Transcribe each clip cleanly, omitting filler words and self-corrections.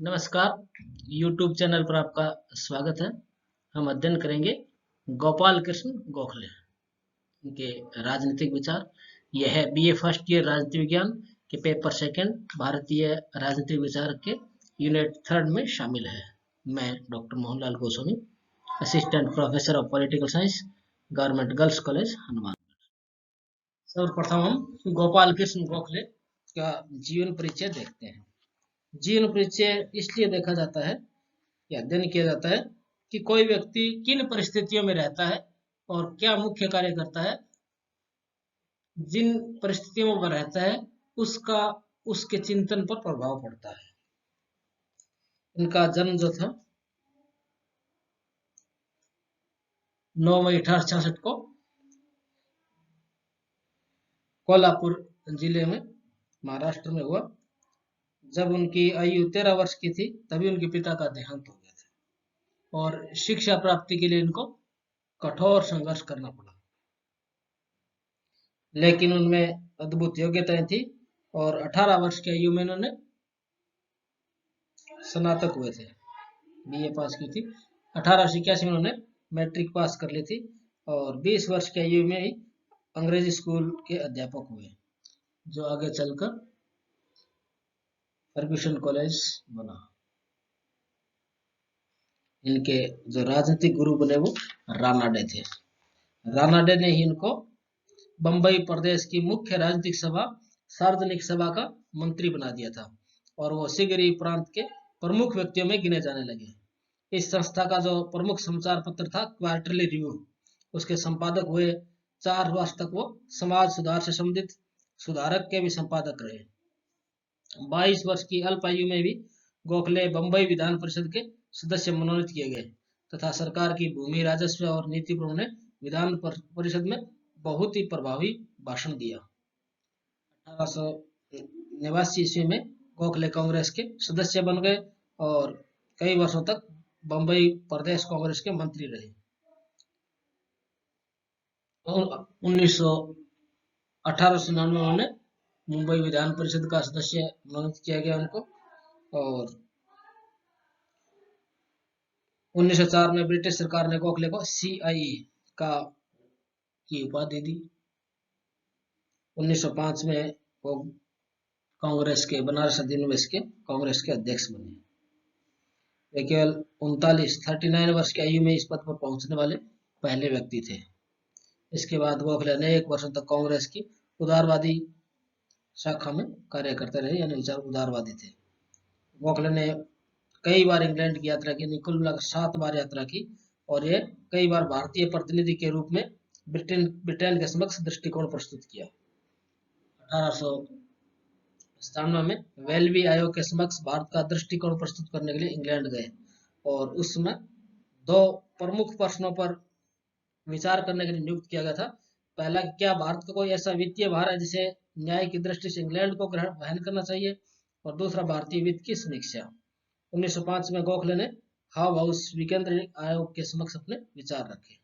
नमस्कार। YouTube channel पर आपका स्वागत है। हम अध्ययन करेंगे गोपाल कृष्ण गोखले, उनके राजनीतिक विचार। यह है BA फर्स्ट ईयर राजनीति विज्ञान के पेपर सेकंड भारतीय राजनीतिक विचार के यूनिट थर्ड में शामिल है। मैं doctor Mohanlal Goswami, assistant professor of political science, government girls college Hanuman. सर्वप्रथम हम गोपाल कृष्ण गोखले का जीवन परिचय देखते हैं। जीवन परिचय इसलिए देखा जाता है या अध्ययन किया जाता है कि कोई व्यक्ति किन परिस्थितियों में रहता है और क्या मुख्य कार्य करता है। जिन परिस्थितियों में रहता है उसका उसके चिंतन पर प्रभाव पड़ता है। इनका जन्म जो था 9 मई 1866 को कोल्हापुर जिले में महाराष्ट्र में हुआ। जब उनकी आयु 13 वर्ष की थी तभी उनके पिता का देहांत हो गया था और शिक्षा प्राप्ति के लिए इनको कठोर संघर्ष करना पड़ा, लेकिन उनमें अद्भुत योग्यताएं थी और 18 वर्ष की आयु में उन्होंने स्नातक हुए थे, BA पास की थी। 1881 में उन्होंने मैट्रिक पास कर ली थी और 20 वर्ष की आयु में ही अंग्रेजी स्कूल के अध्यापक हुए, जो आगे चलकर फर्ग्यूसन कॉलेज बना। इनके जो राजनीतिक गुरु बने वो रानाडे थे। रानाडे ने ही इनको बंबई प्रदेश की मुख्य राजनीतिक सभा सार्वजनिक सभा का मंत्री बना दिया था और वो सिगरी प्रांत के प्रमुख व्यक्तियों में गिने जाने लगे। इस संस्था का जो प्रमुख समाचार पत्र था क्वार्टरली रिव्यू, उसके संपादक हुए। 4 वर्ष तक वो समाज सुधार से संबंधित सुधारक के भी संपादक रहे। 22 वर्ष की अल्प आयु में भी गोखले बंबई विधान परिषद के सदस्य मनोनीत किए गए तथा सरकार की भूमि, राजस्व और नीति पर उन्होंने विधान परिषद में बहुत ही प्रभावी भाषण दिया। 1889 ईस्वी में गोखले कांग्रेस के सदस्य बन गए और कई वर्षों तक बंबई प्रदेश कांग्रेस के मंत्री रहे। 1899 में उन्होंने मुंबई विधान परिषद का सदस्य मनोनीत किया गया उनको और 1904 में ब्रिटिश सरकार ने गोखले को CIE की उपाधि दी। 1905 में वो कांग्रेस के बनारस अधिनिवेश के कांग्रेस के अध्यक्ष बने। वे केवल 39 वर्ष की आयु में इस पद पर पहुंचने वाले पहले व्यक्ति थे। इसके बाद गोखले अनेक वर्षों तक कांग्रेस की उदारवादी शाखा में कार्य करते रहे, यानी विचार उदारवादी थे। गोखले ने कई बार इंग्लैंड की यात्रा की, कुल मिलाकर 7 बार यात्रा की और ये कई बार भारतीय प्रतिनिधि के रूप में ब्रिटेन के समक्ष दृष्टिकोण प्रस्तुत किया। 1897 में वेल्बी आयोग के समक्ष भारत का दृष्टिकोण प्रस्तुत करने के लिए इंग्लैंड गए और उस समय 2 प्रमुख प्रश्नों पर विचार करने के लिए नियुक्त किया गया था। पहला, क्या भारत का कोई ऐसा वित्तीय भार है जिसे न्याय की दृष्टि से इंग्लैंड को वहन करना चाहिए, और दूसरा, भारतीय वित्त की समीक्षा। 1905 में गोखले ने हाव हाउस विकेंद्रीय आयोग के समक्ष अपने विचार रखे।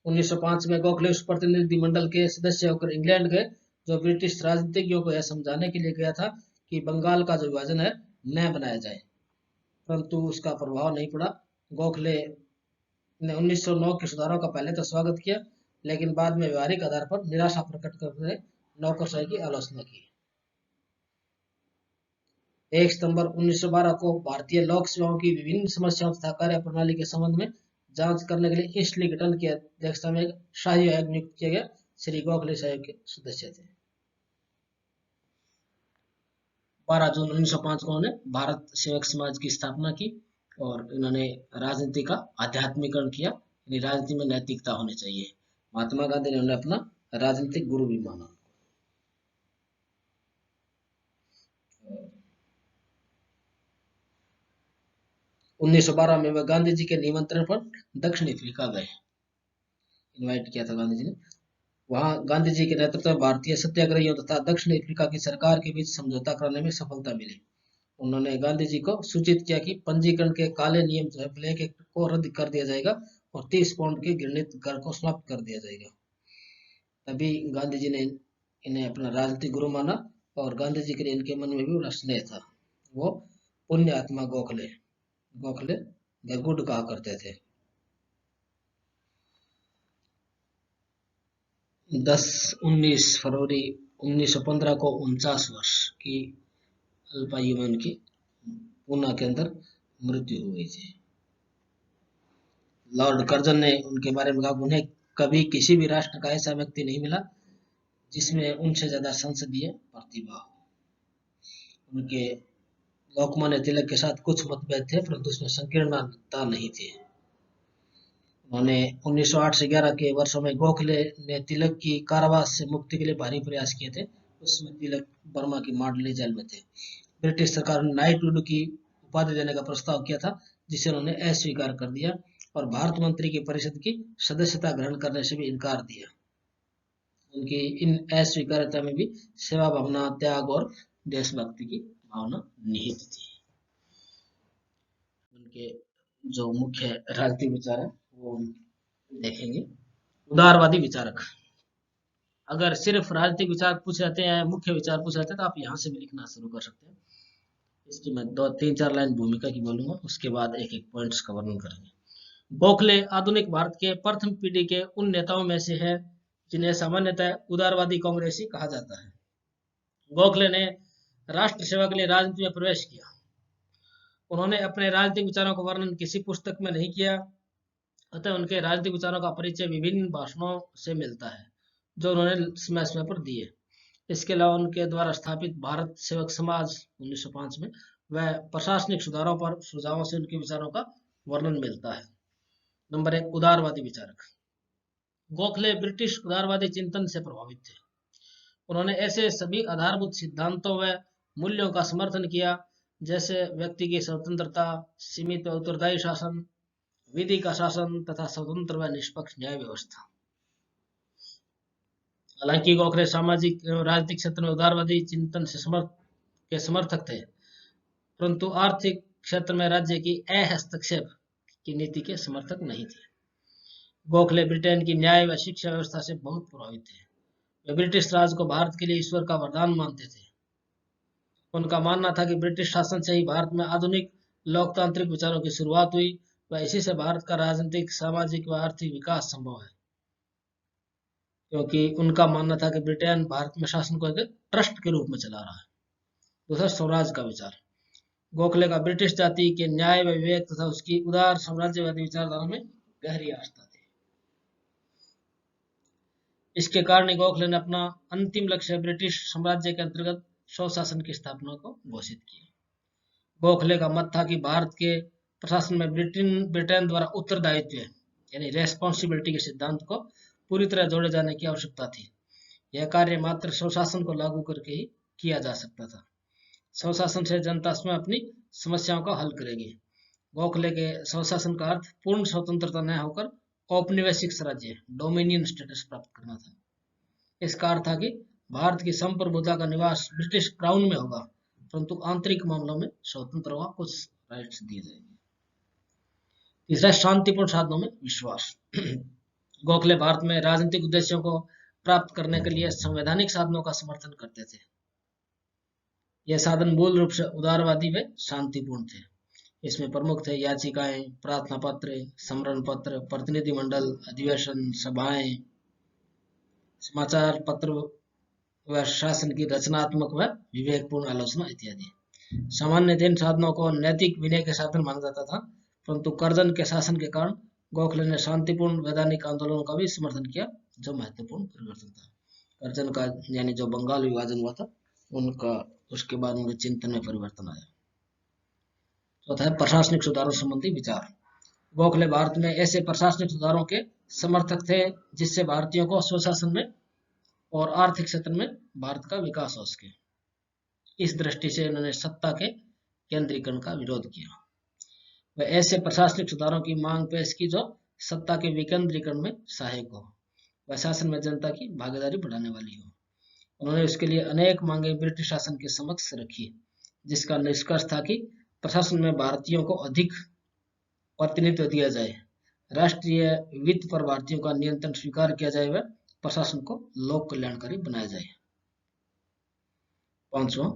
1905 में गोखले उस प्रतिनिधिमंडल के सदस्य होकर इंग्लैंड गए जो ब्रिटिश राजनीतिज्ञों को यह समझाने के लिए गया था कि बंगाल का जो विभाजन है न बनाया जाए, परंतु उसका प्रभाव नहीं पड़ा। गोखले ने 1909 के सुधारों का पहले तो स्वागत किया, लेकिन बाद में व्यवहारिक आधार पर निराशा प्रकट करके नौकरशाही की आलोचना की। 1 सितंबर 1912 को भारतीय लोक सेवाओं की विभिन्न समस्याओं तथा कार्य प्रणाली के संबंध में जांच करने के लिए ईस्ट लिगटन की अध्यक्षता में शाही आयोग नियुक्त किया गया। श्री गोखले इस आयोग के सदस्य थे। 12 जून 1905 को उन्होंने भारत सेवक समाज की स्थापना की और इन्होंने राजनीति का आध्यात्मिकरण किया, यानी राजनीति में नैतिकता होनी चाहिए। महात्मा गांधी ने उन्हें अपना राजनीतिक गुरु भी माना। 1912 में वह गांधी जी के निमंत्रण पर दक्षिण अफ्रीका गए, इनवाइट किया था गांधी जी ने। वहां गांधी जी के नेतृत्व में भारतीय सत्याग्रहियों तथा दक्षिण अफ्रीका की सरकार के बीच समझौता करने में सफलता मिली। उन्होंने गांधी जी को सूचित किया कि पंजीकरण के काले नियम जो है ब्लैक एक्ट को रद्द कर दिया जाएगा और 30 पाउंड के घृणित कर को समाप्त कर दिया जाएगा। तभी गांधी जी ने इन्हें अपना राजनीतिक गुरु माना और गांधी जी के लिए इनके मन में भी बड़ा स्नेह था। वो पुण्य आत्मा गोखले गोखले द गुड कहा करते थे। 19 फरवरी 1915 को 49 वर्ष की अल्पायु में उनकी पूना के अंदर मृत्यु हो गई थी। लॉर्ड कर्जन ने उनके बारे में कहा, उन्हें कभी किसी भी राष्ट्र का ऐसा व्यक्ति नहीं मिला जिसमें उनसे ज्यादा संसदीय प्रतिभा हो। उनके लोकमान्य तिलक के साथ कुछ मतभेद थे, परंतु उसमें संकीर्णता नहीं थी। उन्होंने 1908 से 11 के वर्षों में गोखले ने तिलक की कारावास से मुक्ति के लिए भारी प्रयास किए थे। उसमें तिलक बर्मा की मांडली जेल में थे। ब्रिटिश सरकार ने नाइटहुड की उपाधि देने का प्रस्ताव किया था, जिसे उन्होंने अस्वीकार कर दिया और भारत मंत्री की परिषद की सदस्यता ग्रहण करने से भी इनकार दिया। उनकी इन अस्वीकार्यता में भी सेवा भावना, त्याग और देशभक्ति की भावना निहित थी। उनके जो मुख्य राजनीतिक विचार है वो देखेंगे। उदारवादी विचारक। अगर सिर्फ राजनीतिक विचार पूछ जाते हैं, मुख्य विचार पूछ जाते हैं, तो आप यहाँ से भी लिखना शुरू कर सकते हैं। इसकी मैं 2-3-4 लाइन भूमिका की बोलूंगा, उसके बाद एक एक पॉइंट्स का वर्णन करेंगे। गोखले आधुनिक भारत के प्रथम पीढ़ी के उन नेताओं में से है जिन्हें सामान्यतः उदारवादी कांग्रेसी कहा जाता है। गोखले ने राष्ट्र सेवा के लिए राजनीति में प्रवेश किया। उन्होंने अपने राजनीतिक विचारों का वर्णन किसी पुस्तक में नहीं किया, अतः उनके राजनीतिक विचारों का परिचय विभिन्न भाषणों से मिलता है जो उन्होंने समय समय पर दिए। इसके अलावा उनके द्वारा स्थापित भारत सेवक समाज 1905 में व प्रशासनिक सुधारों पर सुझावों से उनके विचारों का वर्णन मिलता है। नंबर 1, उदारवादी विचारक। गोखले ब्रिटिश उदारवादी चिंतन से प्रभावित थे। उन्होंने ऐसे सभी आधारभूत सिद्धांतों व मूल्यों का समर्थन किया जैसे व्यक्ति की स्वतंत्रता, सीमित व उत्तरदायी शासन, विधि का शासन तथा स्वतंत्र व निष्पक्ष न्याय व्यवस्था। हालांकि गोखले सामाजिक एवं राजनीतिक क्षेत्र में उदारवादी चिंतन से समर्थक थे, परंतु आर्थिक क्षेत्र में राज्य की हस्तक्षेप की नीति के समर्थक नहीं थे। गोखले ब्रिटेन की न्याय व शिक्षा व्यवस्था से बहुत प्रभावित थे। वे ब्रिटिश राज को भारत के लिए ईश्वर का वरदान मानते थे। उनका मानना था कि ब्रिटिश शासन से ही भारत में आधुनिक लोकतांत्रिक विचारों की शुरुआत हुई व इसी से भारत का राजनीतिक, सामाजिक व आर्थिक विकास संभव है। क्योंकि उनका मानना था कि ब्रिटेन भारत में शासन को एक ट्रस्ट के रूप में चला रहा है। दूसरा, स्वराज का विचार। गोखले का ब्रिटिश जाति के न्याय व विवेक तथा उसकी उदार साम्राज्यवादी विचारधारा में गहरी आस्था थी। इसके कारण गोखले ने अपना अंतिम लक्ष्य ब्रिटिश साम्राज्य के अंतर्गत स्वशासन की स्थापना को घोषित किया। गोखले का मत था कि भारत के प्रशासन में ब्रिटेन द्वारा उत्तरदायित्व यानी रेस्पॉन्सिबिलिटी के सिद्धांत को पूरी तरह जोड़े जाने की आवश्यकता थी। यह कार्य मात्र स्वशासन को लागू करके ही किया जा सकता था। स्वशासन से जनता स्वयं अपनी समस्याओं का हल करेगी। गोखले के स्वशासन का अर्थ पूर्ण स्वतंत्रता न होकर औपनिवेशिक स्वराज्य डोमिनियन स्टेटस प्राप्त करना था। इसका अर्थ था कि भारत की संप्रभुता का निवास ब्रिटिश क्राउन में होगा, परंतु आंतरिक मामलों में स्वतंत्र होगा, कुछ राइट्स दिए जाएंगे। तीसरा, शांतिपूर्ण साधनों में विश्वास। गोखले भारत में राजनीतिक उद्देश्यों को प्राप्त करने के लिए संवैधानिक साधनों का समर्थन करते थे। यह साधन मूल रूप से उदारवादी व शांतिपूर्ण थे। इसमें प्रमुख थे याचिकाएं, प्रार्थना पत्र, समरण पत्र, प्रतिनिधिमंडल, अधिवेशन, सभाएं, समाचार पत्र व शासन की रचनात्मक व विवेकपूर्ण आलोचना इत्यादि। सामान्य इन साधनों को नैतिक विनय के साधन माना जाता था, परंतु कर्जन के शासन के कारण गोखले ने शांतिपूर्ण वैधानिक आंदोलनों का भी समर्थन किया, जो महत्वपूर्ण परिवर्तन था। कर्जन का यानी जो बंगाल विभाजन हुआ था उनका, उसके बाद उनके चिंतन में परिवर्तन आया। चौथा है प्रशासनिक सुधारों संबंधी विचार। गोखले भारत में ऐसे प्रशासनिक सुधारों के समर्थक थे जिससे भारतीयों को स्वशासन में और आर्थिक क्षेत्र में भारत का विकास हो सके। इस दृष्टि से उन्होंने सत्ता के केंद्रीकरण का विरोध किया। वह ऐसे प्रशासनिक सुधारों की मांग पेश की जो सत्ता के विकेंद्रीकरण में सहायक हो व शासन में जनता की भागीदारी बढ़ाने वाली हो। उन्होंने इसके लिए अनेक मांगे ब्रिटिश शासन के समक्ष रखी, जिसका निष्कर्ष था कि प्रशासन में भारतीयों को अधिक प्रतिनिधित्व दिया जाए, राष्ट्रीय वित्त पर भारतीयों का नियंत्रण स्वीकार किया जाए व प्रशासन को लोक कल्याणकारी बनाया जाए। पांचवां,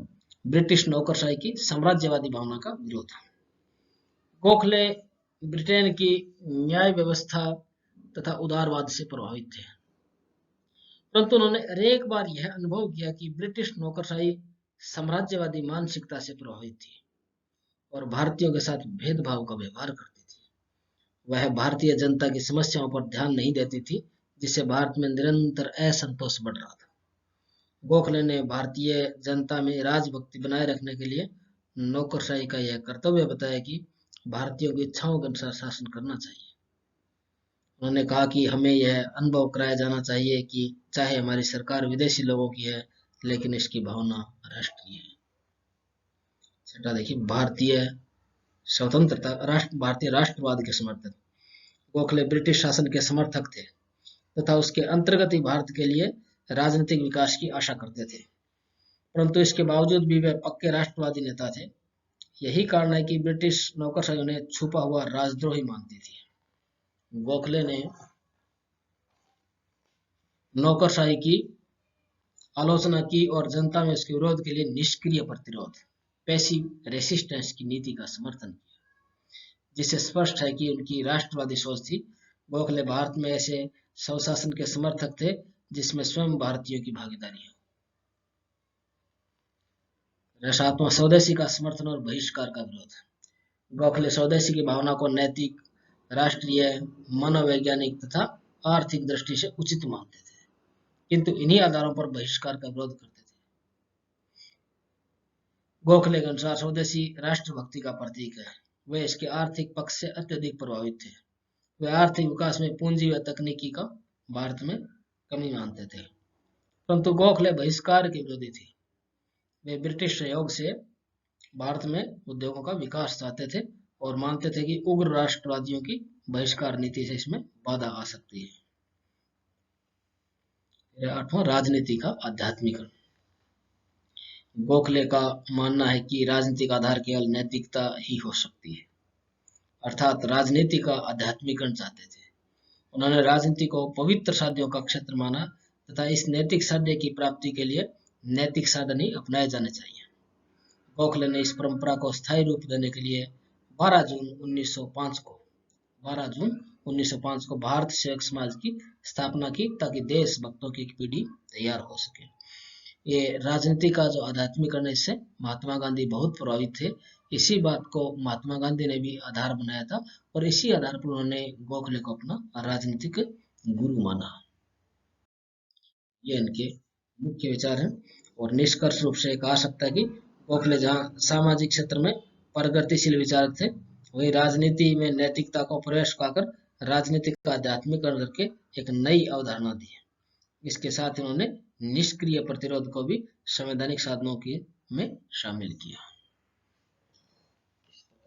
ब्रिटिश नौकरशाही की साम्राज्यवादी भावना का विरोध। गोखले ब्रिटेन की न्याय व्यवस्था तथा उदारवाद से प्रभावित थे, परंतु उन्होंने अनेक बार यह अनुभव किया कि ब्रिटिश नौकरशाही साम्राज्यवादी मानसिकता से प्रभावित थी और भारतीयों के साथ भेदभाव का व्यवहार करती थी। वह भारतीय जनता की समस्याओं पर ध्यान नहीं देती थी, जिससे भारत में निरंतर असंतोष बढ़ रहा था। गोखले ने भारतीय जनता में राजभक्ति बनाए रखने के लिए नौकरशाही का यह कर्तव्य बताया कि भारतीयों की इच्छाओं के अनुसार शासन करना चाहिए। उन्होंने कहा कि हमें यह अनुभव कराया जाना चाहिए कि चाहे हमारी सरकार विदेशी लोगों की है, लेकिन इसकी भावना राष्ट्रीय है। छठा देखिए, भारतीय स्वतंत्रता, भारतीय राष्ट्रवाद के समर्थक। गोखले ब्रिटिश शासन के समर्थक थे तथा उसके अंतर्गत ही भारत के लिए राजनीतिक विकास की आशा करते थे, परंतु इसके बावजूद भी वे पक्के राष्ट्रवादी नेता थे। यही कारण है कि ब्रिटिश नौकरशाही उन्हें छुपा हुआ राजद्रोही मानती थी। गोखले ने नौकरशाही की आलोचना की और जनता में उसके विरोध के लिए निष्क्रिय प्रतिरोध, पैसिव रेसिस्टेंस की नीति का समर्थन किया, जिससे स्पष्ट है कि उनकी राष्ट्रवादी सोच थी। गोखले भारत में ऐसे स्वशासन के समर्थक थे जिसमें स्वयं भारतीयों की भागीदारी हो। रसात्मक स्वदेशी का समर्थन और बहिष्कार का विरोध। गोखले स्वदेशी की भावना को नैतिक, राष्ट्रीय, मनोवैज्ञानिक तथा आर्थिक दृष्टि से उचित मानते थे, किंतु इन्हीं आधारों पर बहिष्कार का विरोध करते थे। गोखले के अनुसार स्वदेशी राष्ट्रभक्ति का प्रतीक है। वे इसके आर्थिक पक्ष से अत्यधिक प्रभावित थे। वे आर्थिक विकास में पूंजी व तकनीकी का भारत में कमी मानते थे, परंतु गोखले बहिष्कार के विरोधी थे। वे ब्रिटिश सहयोग से भारत में उद्योगों का विकास चाहते थे और मानते थे कि उग्र राष्ट्रवादियों की बहिष्कार नीति से इसमें बाधा आ सकती है। आठवां, राजनीति का आध्यात्मिकरण। गोखले का मानना है कि राजनीतिक आधार केवल नैतिकता ही हो सकती है, अर्थात राजनीति का आध्यात्मिकरण चाहते थे। उन्होंने राजनीति को पवित्र साध्यों का क्षेत्र माना तथा इस नैतिक साध्य की प्राप्ति के लिए नैतिक साधन ही अपनाए जाने चाहिए। गोखले ने इस परंपरा को स्थायी रूप देने के लिए 12 जून 1905 को भारत सेवक समाज की स्थापना की, ताकि देशभक्तों की एक पीढ़ी तैयार हो सके। ये राजनीति का जो आध्यात्मिकरण है, इससे महात्मा गांधी बहुत प्रभावित थे। इसी बात को महात्मा गांधी ने भी आधार बनाया था और इसी आधार पर उन्होंने गोखले को अपना राजनीतिक गुरु माना। ये इनके मुख्य विचार हैं और निष्कर्ष रूप से कहा सकता है कि गोखले जहाँ सामाजिक क्षेत्र में प्रगतिशील विचारक थे, वही राजनीति में नैतिकता को प्रवेश पाकर राजनीतिक का आध्यात्मिकरण करके एक नई अवधारणा दी। इसके साथ उन्होंने निष्क्रिय प्रतिरोध को भी संवैधानिक साधनों के में शामिल किया।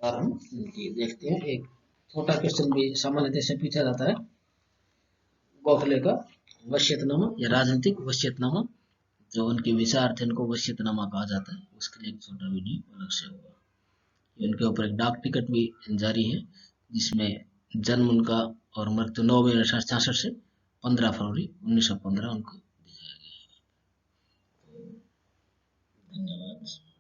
और हम देखते हैं, एक छोटा क्वेश्चन भी सामान्यतः से पूछा जाता है। गोखले का वसीयतनामा या राजनीतिक वसीयतनामा, जो उनके विचार थे उनको वसीयतनामा कहा जाता है, उसके लिए एक छोटा वीडियो अलग से होगा। इनके ऊपर एक डाक टिकट भी जारी है, जिसमें जन्म उनका और मृत्यु 9 मई 1966 से 15 फरवरी 1915 उनको दिखाया गया है। धन्यवाद।